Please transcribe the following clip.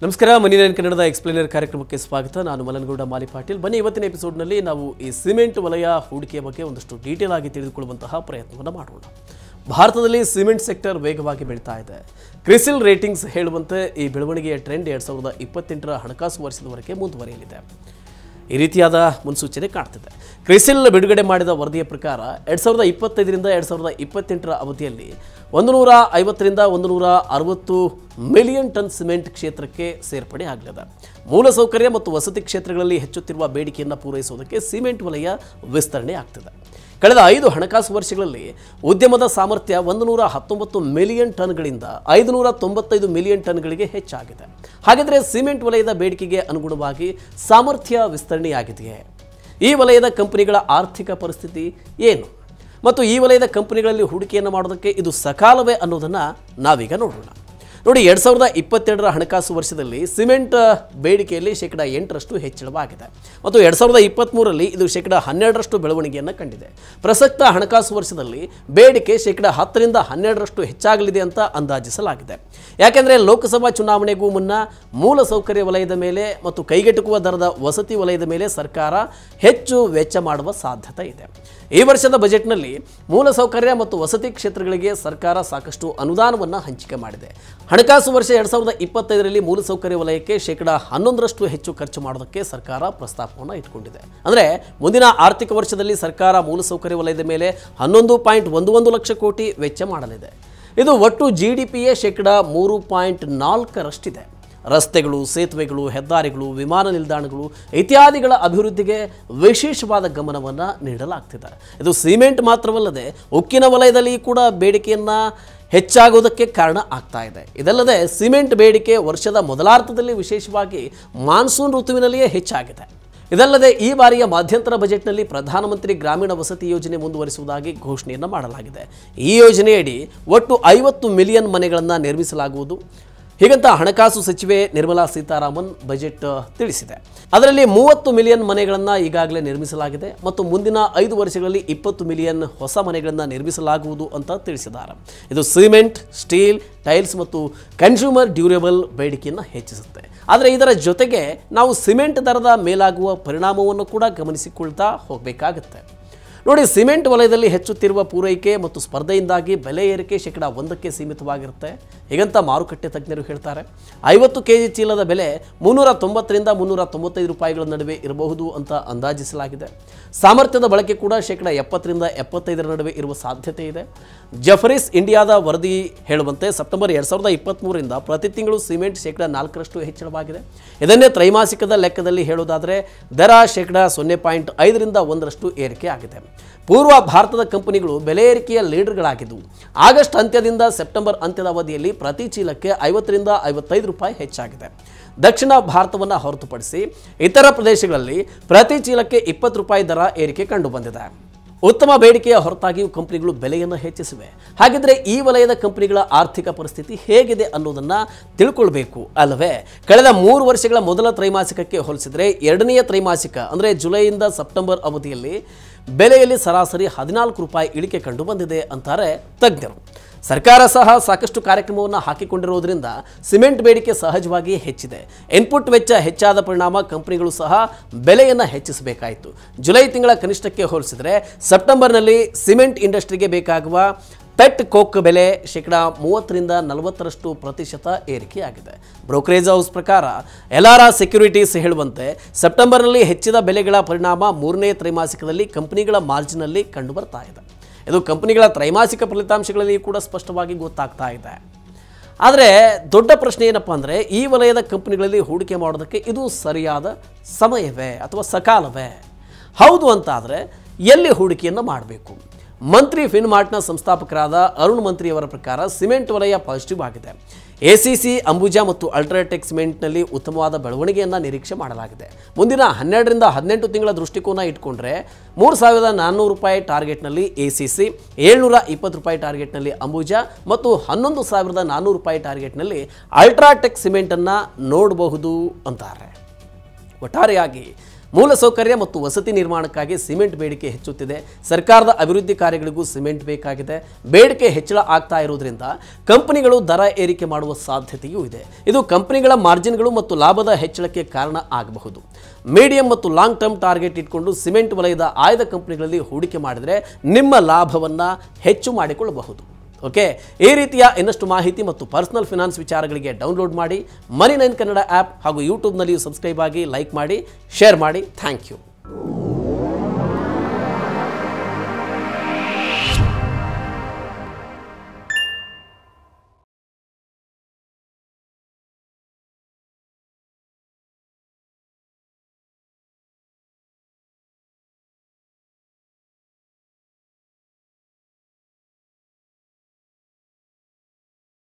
ನಮಸ್ಕಾರ ಮನಿ ಲೈನ್ ಕನ್ನಡದ ಎಕ್ಸ್ಪ್ಲೇನರ್ ಕಾರ್ಯಕ್ರಮಕ್ಕೆ ಸ್ವಾಗತ. ನಾನು ಮಲನಗೌಡ ಮಾಲಿ ಪಾಟೀಲ್. ಬನ್ನಿ ಇವತ್ತಿನ ಎಪಿಸೋಡ್ನಲ್ಲಿ ನಾವು ಈ ಸಿಮೆಂಟ್ ವಲಯ ಹೂಡಿಕೆಯ ಬಗ್ಗೆ ಒಂದಷ್ಟು ಡೀಟೇಲ್ ಆಗಿ ತಿಳಿದುಕೊಳ್ಳುವಂತಹ ಪ್ರಯತ್ನವನ್ನು ಮಾಡೋಣ. ಭಾರತದಲ್ಲಿ ಸಿಮೆಂಟ್ ಸೆಕ್ಟರ್ ವೇಗವಾಗಿ ಬೆಳೀತಾ ಇದೆ. ಕ್ರಿಸಿಲ್ ರೇಟಿಂಗ್ಸ್ ಹೇಳುವಂತೆ ಈ ಬೆಳವಣಿಗೆಯ ಟ್ರೆಂಡ್ 2028ರ ಹಣಕಾಸು ವರ್ಷದವರೆಗೆ ಮುಂದುವರಿಯಲಿದೆ. ಈ ರೀತಿಯಾದ ಮುನ್ಸೂಚನೆ ಕಾಣ್ತಿದೆ. ಕ್ರಿಸಿಲ್ ಬಿಡುಗಡೆ ಮಾಡಿದ ವರದಿಯ ಪ್ರಕಾರ 2025ರಿಂದ 2028ರ ಅವಧಿಯಲ್ಲಿ 150ರಿಂದ 160 ಮಿಲಿಯನ್ ಟನ್ ಸಿಮೆಂಟ್ ಕ್ಷೇತ್ರಕ್ಕೆ ಸೇರ್ಪಡೆ ಆಗಲಿದೆ. ಮೂಲಸೌಕರ್ಯ ಮತ್ತು ವಸತಿ ಕ್ಷೇತ್ರಗಳಲ್ಲಿ ಹೆಚ್ಚುತ್ತಿರುವ ಬೇಡಿಕೆಯನ್ನು ಪೂರೈಸುವುದಕ್ಕೆ ಸಿಮೆಂಟ್ ವಲಯ ವಿಸ್ತರಣೆ ಆಗ್ತಿದೆ. ಕಳೆದ 5 ಹಣಕಾಸು ವರ್ಷಗಳಲ್ಲಿ ಉದ್ಯಮದ ಸಾಮರ್ಥ್ಯ 119 ಮಿಲಿಯನ್ ಟನ್ಗಳಿಂದ 595 ಮಿಲಿಯನ್ ಟನ್ಗಳಿಗೆ ಹೆಚ್ಚಾಗಿದೆ. ಹಾಗಾದರೆ ಸಿಮೆಂಟ್ ವಲಯದ ಬೇಡಿಕೆಗೆ ಅನುಗುಣವಾಗಿ ಸಾಮರ್ಥ್ಯ ವಿಸ್ತರಣೆಯಾಗಿದೆಯೇ? ಈ ವಲಯದ ಕಂಪನಿಗಳ ಆರ್ಥಿಕ ಪರಿಸ್ಥಿತಿ ಏನು ಮತ್ತು ಈ ವಲಯದ ಕಂಪನಿಗಳಲ್ಲಿ ಹೂಡಿಕೆಯನ್ನು ಮಾಡೋದಕ್ಕೆ ಇದು ಸಕಾಲವೇ ಅನ್ನೋದನ್ನು ನಾವೀಗ ನೋಡೋಣ. ನೋಡಿ, 2022ರ ಹಣಕಾಸು ವರ್ಷದಲ್ಲಿ ಸಿಮೆಂಟ್ ಬೇಡಿಕೆಯಲ್ಲಿ 8% ಹೆಚ್ಚಳವಾಗಿದೆ ಮತ್ತು 2023ರಲ್ಲಿ ಇದು 12% ಬೆಳವಣಿಗೆಯನ್ನು ಕಂಡಿದೆ. ಪ್ರಸಕ್ತ ಹಣಕಾಸು ವರ್ಷದಲ್ಲಿ ಬೇಡಿಕೆ 10ರಿಂದ 12% ಹೆಚ್ಚಾಗಲಿದೆ ಅಂತ ಅಂದಾಜಿಸಲಾಗಿದೆ. ಯಾಕೆಂದರೆ ಲೋಕಸಭಾ ಚುನಾವಣೆಗೂ ಮುನ್ನ ಮೂಲಸೌಕರ್ಯ ವಲಯದ ಮೇಲೆ ಮತ್ತು ಕೈಗೆಟುಕುವ ದರದ ವಸತಿ ವಲಯದ ಮೇಲೆ ಸರ್ಕಾರ ಹೆಚ್ಚು ವೆಚ್ಚ ಮಾಡುವ ಸಾಧ್ಯತೆ ಇದೆ. ಈ ವರ್ಷದ ಬಜೆಟ್ನಲ್ಲಿ ಮೂಲಸೌಕರ್ಯ ಮತ್ತು ವಸತಿ ಕ್ಷೇತ್ರಗಳಿಗೆ ಸರ್ಕಾರ ಸಾಕಷ್ಟು ಅನುದಾನವನ್ನು ಹಂಚಿಕೆ ಮಾಡಿದೆ. ಹಣಕಾಸು ವರ್ಷ 2025ರಲ್ಲಿ ಮೂಲಸೌಕರ್ಯ ವಲಯಕ್ಕೆ 11% ಹೆಚ್ಚು ಖರ್ಚು ಮಾಡೋದಕ್ಕೆ ಸರ್ಕಾರ ಪ್ರಸ್ತಾಪವನ್ನು ಇಟ್ಕೊಂಡಿದೆ. ಅಂದರೆ ಮುಂದಿನ ಆರ್ಥಿಕ ವರ್ಷದಲ್ಲಿ ಸರ್ಕಾರ ಮೂಲಸೌಕರ್ಯ ವಲಯದ ಮೇಲೆ 11.11 ಲಕ್ಷ ಕೋಟಿ ವೆಚ್ಚ ಮಾಡಲಿದೆ. ಇದು ಒಟ್ಟು GDPಯ 3.4ರಷ್ಟಿದೆ. ರಸ್ತೆಗಳು, ಸೇತುವೆಗಳು, ಹೆದ್ದಾರಿಗಳು, ವಿಮಾನ ನಿಲ್ದಾಣಗಳು ಇತ್ಯಾದಿಗಳ ಅಭಿವೃದ್ಧಿಗೆ ವಿಶೇಷವಾದ ಗಮನವನ್ನು ನೀಡಲಾಗ್ತಿದೆ. ಇದು ಸಿಮೆಂಟ್ ಮಾತ್ರವಲ್ಲದೆ ಉಕ್ಕಿನ ವಲಯದಲ್ಲಿ ಕೂಡ ಬೇಡಿಕೆಯನ್ನು ಹೆಚ್ಚಾಗುವುದಕ್ಕೆ ಕಾರಣ ಆಗ್ತಾ ಇದೆ. ಇದಲ್ಲದೆ ಸಿಮೆಂಟ್ ಬೇಡಿಕೆ ವರ್ಷದ ಮೊದಲಾರ್ಧದಲ್ಲಿ ವಿಶೇಷವಾಗಿ ಮಾನ್ಸೂನ್ ಋತುವಿನಲ್ಲಿಯೇ ಹೆಚ್ಚಾಗಿದೆ. ಇದಲ್ಲದೆ ಈ ಬಾರಿಯ ಮಧ್ಯಂತರ ಬಜೆಟ್ನಲ್ಲಿ ಪ್ರಧಾನಮಂತ್ರಿ ಗ್ರಾಮೀಣ ವಸತಿ ಯೋಜನೆ ಮುಂದುವರಿಸುವುದಾಗಿ ಘೋಷಣೆಯನ್ನು ಮಾಡಲಾಗಿದೆ. ಈ ಯೋಜನೆಯಡಿ ಒಟ್ಟು 50 ಮಿಲಿಯನ್ ಮನೆಗಳನ್ನು ನಿರ್ಮಿಸಲಾಗುವುದು. ಹೀಗಂತ ಹಣಕಾಸು ಸಚಿವೆ ನಿರ್ಮಲಾ ಸೀತಾರಾಮನ್ ಬಜೆಟ್ ತಿಳಿಸಿದೆ. ಅದರಲ್ಲಿ 30 ಮಿಲಿಯನ್ ಮನೆಗಳನ್ನು ಈಗಾಗಲೇ ನಿರ್ಮಿಸಲಾಗಿದೆ ಮತ್ತು ಮುಂದಿನ 5 ವರ್ಷಗಳಲ್ಲಿ 20 ಮಿಲಿಯನ್ ಹೊಸ ಮನೆಗಳನ್ನು ನಿರ್ಮಿಸಲಾಗುವುದು ಅಂತ ತಿಳಿಸಿದ್ದಾರೆ. ಇದು ಸಿಮೆಂಟ್, ಸ್ಟೀಲ್, ಟೈಲ್ಸ್ ಮತ್ತು ಕನ್ಸ್ಯೂಮರ್ ಡ್ಯೂರೇಬಲ್ ಬೇಡಿಕೆಯನ್ನು ಹೆಚ್ಚಿಸುತ್ತೆ. ಆದರೆ ಇದರ ಜೊತೆಗೆ ನಾವು ಸಿಮೆಂಟ್ ದರದ ಮೇಲಾಗುವ ಪರಿಣಾಮವನ್ನು ಕೂಡ ಗಮನಿಸಿಕೊಳ್ತಾ ಹೋಗಬೇಕಾಗುತ್ತೆ. ನೋಡಿ, ಸಿಮೆಂಟ್ ವಲಯದಲ್ಲಿ ಹೆಚ್ಚುತ್ತಿರುವ ಪೂರೈಕೆ ಮತ್ತು ಸ್ಪರ್ಧೆಯಿಂದಾಗಿ ಬೆಲೆ ಏರಿಕೆ 1% ಸೀಮಿತವಾಗಿರುತ್ತೆ. ಹೀಗಂತ ಮಾರುಕಟ್ಟೆ ತಜ್ಞರು ಹೇಳ್ತಾರೆ. 50 ಕೆಜಿ ಚೀಲದ ಬೆಲೆ 390ರಿಂದ 395 ರೂಪಾಯಿಗಳ ನಡುವೆ ಇರಬಹುದು ಅಂತ ಅಂದಾಜಿಸಲಾಗಿದೆ. ಸಾಮರ್ಥ್ಯದ ಬಳಕೆ ಕೂಡ 70ರಿಂದ 75ರ ನಡುವೆ ಇರುವ ಸಾಧ್ಯತೆ ಇದೆ. ಜಫರೀಸ್ ಇಂಡಿಯಾದ ವರದಿ ಹೇಳುವಂತೆ ಸೆಪ್ಟೆಂಬರ್ 2023ರಿಂದ ಪ್ರತಿ ತಿಂಗಳು ಸಿಮೆಂಟ್ 4% ಹೆಚ್ಚಳವಾಗಿದೆ. ಇದನ್ನೇ ತ್ರೈಮಾಸಿಕದ ಲೆಕ್ಕದಲ್ಲಿ ಹೇಳೋದಾದರೆ ದರ 0.5ರಿಂದ 1% ಏರಿಕೆ ಆಗಿದೆ. ಪೂರ್ವ ಭಾರತದ ಕಂಪನಿಗಳು ಬೆಲೆ ಏರಿಕೆಯ ಲೀಡರ್ಗಳಾಗಿದ್ದವು. ಆಗಸ್ಟ್ ಅಂತ್ಯದಿಂದ ಸೆಪ್ಟೆಂಬರ್ ಅಂತ್ಯದ ಅವಧಿಯಲ್ಲಿ ಪ್ರತಿ ಚೀಲಕ್ಕೆ 50ರಿಂದ 55 ರೂಪಾಯಿ ಹೆಚ್ಚಾಗಿದೆ. ದಕ್ಷಿಣ ಭಾರತವನ್ನು ಹೊರತುಪಡಿಸಿ ಇತರ ಪ್ರದೇಶಗಳಲ್ಲಿ ಪ್ರತಿ ಚೀಲಕ್ಕೆ 20 ರೂಪಾಯಿ ದರ ಏರಿಕೆ ಕಂಡುಬಂದಿದೆ. ಉತ್ತಮ ಬೇಡಿಕೆಯ ಹೊರತಾಗಿಯೂ ಕಂಪನಿಗಳು ಬೆಲೆಯನ್ನು ಹೆಚ್ಚಿಸಿವೆ. ಹಾಗಿದ್ರೆ ಈ ವಲಯದ ಕಂಪನಿಗಳ ಆರ್ಥಿಕ ಪರಿಸ್ಥಿತಿ ಹೇಗಿದೆ ಅನ್ನೋದನ್ನು ತಿಳ್ಕೊಳ್ಬೇಕು ಅಲ್ಲವೇ? ಕಳೆದ 3 ವರ್ಷಗಳ ಮೊದಲ ತ್ರೈಮಾಸಿಕಕ್ಕೆ ಹೋಲಿಸಿದರೆ ಎರಡನೆಯ ತ್ರೈಮಾಸಿಕ ಅಂದರೆ ಜುಲೈಯಿಂದ ಸೆಪ್ಟೆಂಬರ್ ಅವಧಿಯಲ್ಲಿ ಬೆಲೆಯಲ್ಲಿ ಸರಾಸರಿ 14 ರೂಪಾಯಿ ಇಳಿಕೆ ಕಂಡು ಬಂದಿದೆ ಅಂತಾರೆ ತಜ್ಞರು. ಸರ್ಕಾರ ಸಹ ಸಾಕಷ್ಟು ಕಾರ್ಯಕ್ರಮವನ್ನು ಹಾಕಿಕೊಂಡಿರುವುದರಿಂದ ಸಿಮೆಂಟ್ ಬೇಡಿಕೆ ಸಹಜವಾಗಿ ಹೆಚ್ಚಿದೆ. ಇನ್ಪುಟ್ ವೆಚ್ಚ ಹೆಚ್ಚಾದ ಪರಿಣಾಮ ಕಂಪನಿಗಳು ಸಹ ಬೆಲೆಯನ್ನು ಹೆಚ್ಚಿಸಬೇಕಾಯಿತು. ಜುಲೈ ತಿಂಗಳ ಕನಿಷ್ಠಕ್ಕೆ ಹೋಲಿಸಿದರೆ ಸೆಪ್ಟೆಂಬರ್ನಲ್ಲಿ ಸಿಮೆಂಟ್ ಇಂಡಸ್ಟ್ರಿಗೆ ಬೇಕಾಗುವ ಪೆಟ್ ಕೋಕ್ ಬೆಲೆ 30ರಿಂದ 40% ಏರಿಕೆಯಾಗಿದೆ. ಬ್ರೋಕರೇಜ್ ಹೌಸ್ ಪ್ರಕಾರ ಎಲಾರಾ ಸೆಕ್ಯೂರಿಟೀಸ್ ಹೇಳುವಂತೆ ಸೆಪ್ಟೆಂಬರ್ನಲ್ಲಿ ಹೆಚ್ಚಿದ ಬೆಲೆಗಳ ಪರಿಣಾಮ 3ನೇ ತ್ರೈಮಾಸಿಕದಲ್ಲಿ ಕಂಪನಿಗಳ ಮಾರ್ಜಿನಲ್ಲಿ ಕಂಡುಬರ್ತಾ ಇದೆ. ಇದು ಕಂಪನಿಗಳ ತ್ರೈಮಾಸಿಕ ಫಲಿತಾಂಶಗಳಲ್ಲಿ ಕೂಡ ಸ್ಪಷ್ಟವಾಗಿ ಗೊತ್ತಾಗ್ತಾ ಇದೆ. ಆದರೆ ದೊಡ್ಡ ಪ್ರಶ್ನೆ ಏನಪ್ಪ ಅಂದರೆ ಈ ವಲಯದ ಕಂಪನಿಗಳಲ್ಲಿ ಹೂಡಿಕೆ ಮಾಡೋದಕ್ಕೆ ಇದು ಸರಿಯಾದ ಸಮಯವೇ ಅಥವಾ ಸಕಾಲವೇ? ಹೌದು ಅಂತಾದರೆ ಎಲ್ಲಿ ಹೂಡಿಕೆಯನ್ನು ಮಾಡಬೇಕು? ಮಂತ್ರಿ ಫಿನ್ಮಾರ್ಟ್ನ ಸಂಸ್ಥಾಪಕರಾದ ಅರುಣ್ ಮಂತ್ರಿಯವರ ಪ್ರಕಾರ ಸಿಮೆಂಟ್ ವಲಯ ಪಾಸಿಟಿವ್ ಆಗಿದೆ. ACC, ಅಂಬುಜಾ ಮತ್ತು ಅಲ್ಟ್ರಾಟೆಕ್ ಸಿಮೆಂಟ್ನಲ್ಲಿ ಉತ್ತಮವಾದ ಬೆಳವಣಿಗೆಯನ್ನು ನಿರೀಕ್ಷೆ ಮಾಡಲಾಗಿದೆ. ಮುಂದಿನ 12ರಿಂದ 18 ತಿಂಗಳ ದೃಷ್ಟಿಕೋನ ಇಟ್ಕೊಂಡ್ರೆ 3,400 ರೂಪಾಯಿ ಟಾರ್ಗೆಟ್ನಲ್ಲಿ ACC, 720 ರೂಪಾಯಿ ಟಾರ್ಗೆಟ್ನಲ್ಲಿ ಅಂಬುಜಾ ಮತ್ತು 11,400 ರೂಪಾಯಿ ಟಾರ್ಗೆಟ್ನಲ್ಲಿ ಅಲ್ಟ್ರಾಟೆಕ್ ಸಿಮೆಂಟನ್ನು ನೋಡಬಹುದು ಅಂತಾರೆ. ಒಟ್ಟಾರೆಯಾಗಿ ಮೂಲಸೌಕರ್ಯ ಮತ್ತು ವಸತಿ ನಿರ್ಮಾಣಕ್ಕಾಗಿ ಸಿಮೆಂಟ್ ಬೇಡಿಕೆ ಹೆಚ್ಚುತ್ತಿದೆ. ಸರ್ಕಾರದ ಅಭಿವೃದ್ಧಿ ಕಾರ್ಯಗಳಿಗೂ ಸಿಮೆಂಟ್ ಬೇಕಾಗಿದೆ. ಬೇಡಿಕೆ ಹೆಚ್ಚಳ ಆಗ್ತಾ ಇರುವುದರಿಂದ ಕಂಪನಿಗಳು ದರ ಏರಿಕೆ ಮಾಡುವ ಸಾಧ್ಯತೆಯೂ ಇದೆ. ಇದು ಕಂಪನಿಗಳ ಮಾರ್ಜಿನ್ಗಳು ಮತ್ತು ಲಾಭದ ಹೆಚ್ಚಳಕ್ಕೆ ಕಾರಣ ಆಗಬಹುದು. ಮೀಡಿಯಂ ಮತ್ತು ಲಾಂಗ್ ಟರ್ಮ್ ಟಾರ್ಗೆಟ್ ಇಟ್ಕೊಂಡು ಸಿಮೆಂಟ್ ವಲಯದ ಆಯ್ದ ಕಂಪನಿಗಳಲ್ಲಿ ಹೂಡಿಕೆ ಮಾಡಿದರೆ ನಿಮ್ಮ ಲಾಭವನ್ನು ಹೆಚ್ಚು ಮಾಡಿಕೊಳ್ಳಬಹುದು. ಓಕೆ, ಈ ರೀತಿಯ ಇನ್ನಷ್ಟು ಮಾಹಿತಿ ಮತ್ತು ಪರ್ಸನಲ್ ಫಿನಾನ್ಸ್ ವಿಚಾರಗಳಿಗೆ ಡೌನ್ಲೋಡ್ ಮಾಡಿ Money9 ಕನ್ನಡ ಆ್ಯಪ್ ಹಾಗೂ ಯೂಟ್ಯೂಬ್ನಲ್ಲಿಯೂ ಸಬ್ಸ್ಕ್ರೈಬ್ ಆಗಿ, ಲೈಕ್ ಮಾಡಿ, ಶೇರ್ ಮಾಡಿ. Thank you.